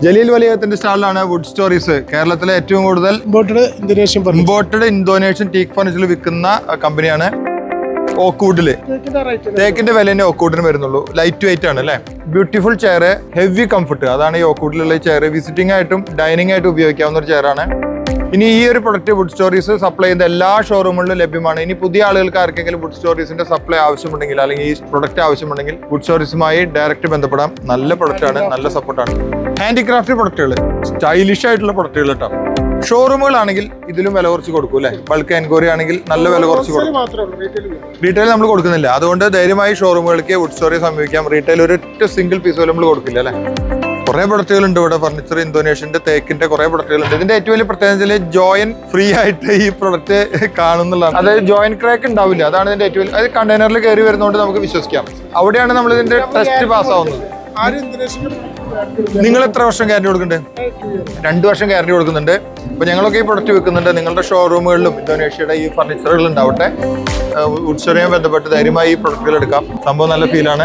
ജലീൽ വലിയത്തിന്റെ സ്റ്റാളിലാണ് wood stories. കേരളത്തിലെ ഏറ്റവും കൂടുതൽ ഇമ്പോർട്ടഡ് ഇന്തോനേഷ്യൻ ടീക്ക് ഫർണിച്ചർ വിൽക്കുന്ന കമ്പനിയാണ്. ഓക്ക്വുഡില് തേക്കിന്റെ വില തന്നെ ഓക്ക്വുഡിന് വരുന്നുള്ളൂ. ലൈറ്റ് വെയിറ്റ് ആണ് അല്ലേ. Beautiful chair, heavy comfort. അതാണ് ഈ ഓക്ക്വുഡിലുള്ള ചെയർ. വിസിറ്റിംഗ് ആയിട്ടും ഡൈനിങ് ആയിട്ടും ഉപയോഗിക്കാവുന്ന ഒരു ചെയറാണ്. ഇനി ഈ ഒരു പ്രൊഡക്റ്റ് വുഡ് സ്റ്റോറീസ് സപ്ലൈ ചെയ്യുന്ന എല്ലാ ഷോറൂമുകളിലും ലഭ്യമാണ്. ഇനി പുതിയ ആളുകൾക്ക് ആർക്കെങ്കിലും വുഡ് സ്റ്റോറീസിന്റെ സപ്ലൈ ആവശ്യമുണ്ടെങ്കിൽ അല്ലെങ്കിൽ ഈ പ്രൊഡക്റ്റ് ആവശ്യമുണ്ടെങ്കിൽ വുഡ് സ്റ്റോറീസുമായി ഡയറക്റ്റ് ബന്ധപ്പെടാം. നല്ല പ്രൊഡക്റ്റ് ആണ്, നല്ല സപ്പോർട്ടാണ്. ഹാൻഡിക്രാഫ്റ്റ് പ്രൊഡക്റ്റുകൾ, സ്റ്റൈലിഷ് ആയിട്ടുള്ള പ്രൊഡക്റ്റുകൾ കേട്ടോ. ഷോറൂമുകളാണെങ്കിൽ ഇതിലും വില കുറച്ച് കൊടുക്കും അല്ലേ. ബൾക്ക് എൻക്വയറി ആണെങ്കിൽ നല്ല വില കുറച്ച് കൊടുക്കും. റീറ്റെയിൽ നമ്മൾ കൊടുക്കുന്നില്ല. അതുകൊണ്ട് ധൈര്യമായി ഷോറൂമുകൾക്ക് വുഡ് സ്റ്റോറി സമീപിക്കാം. റീറ്റെയിൽ ഒരൊറ്റ സിംഗിൾ പീസ് പോലും നമ്മൾ കൊടുക്കില്ല അല്ലേ. കുറെ പ്രൊഡക്റ്റുകൾ ഉണ്ട് ഇവിടെ. ഫർണിച്ചർ, ഇന്തോനേഷ്യന്റെ തേക്കിന്റെ കുറെ പ്രൊഡക്റ്റുകൾ ഉണ്ട്. ഇതിന്റെ ഏറ്റവും വലിയ പ്രത്യേകത ജോയിൻ ഫ്രീ ആയിട്ട് ഈ പ്രൊഡക്റ്റ് കാണുന്നുള്ളതാണ്. അതായത് ജോയിൻ ക്രാക്ക് ഉണ്ടാവില്ല. അതാണ് ഇതിന്റെ ഏറ്റവും വലിയ. അത് കണ്ടെയ്നറിൽ കയറി വരുന്നതുകൊണ്ട് നമുക്ക് വിശ്വസിക്കാം. അവിടെയാണ് നമ്മൾ ഇതിന്റെ ടെസ്റ്റ് പാസ് ആവുന്നത്. നിങ്ങൾ എത്ര വർഷം ഗ്യാരണ്ടി കൊടുക്കുന്നുണ്ട്? 2 വർഷം ഗ്യാരണ്ടി കൊടുക്കുന്നുണ്ട്. അപ്പൊ ഞങ്ങളൊക്കെ ഈ പ്രൊഡക്റ്റ് വെക്കുന്നുണ്ട്. നിങ്ങളുടെ ഷോറൂമുകളിലും ഇന്തോനേഷ്യയുടെ ഈ ഫർണിച്ചറുകൾ ഉണ്ടാവട്ടെ. വുഡ് സ്റ്റോറിയുമായി ബന്ധപ്പെട്ട് ധൈര്യമായി ഈ പ്രൊഡക്റ്റുകൾ എടുക്കാം. സംഭവം നല്ല ഫീലാണ്.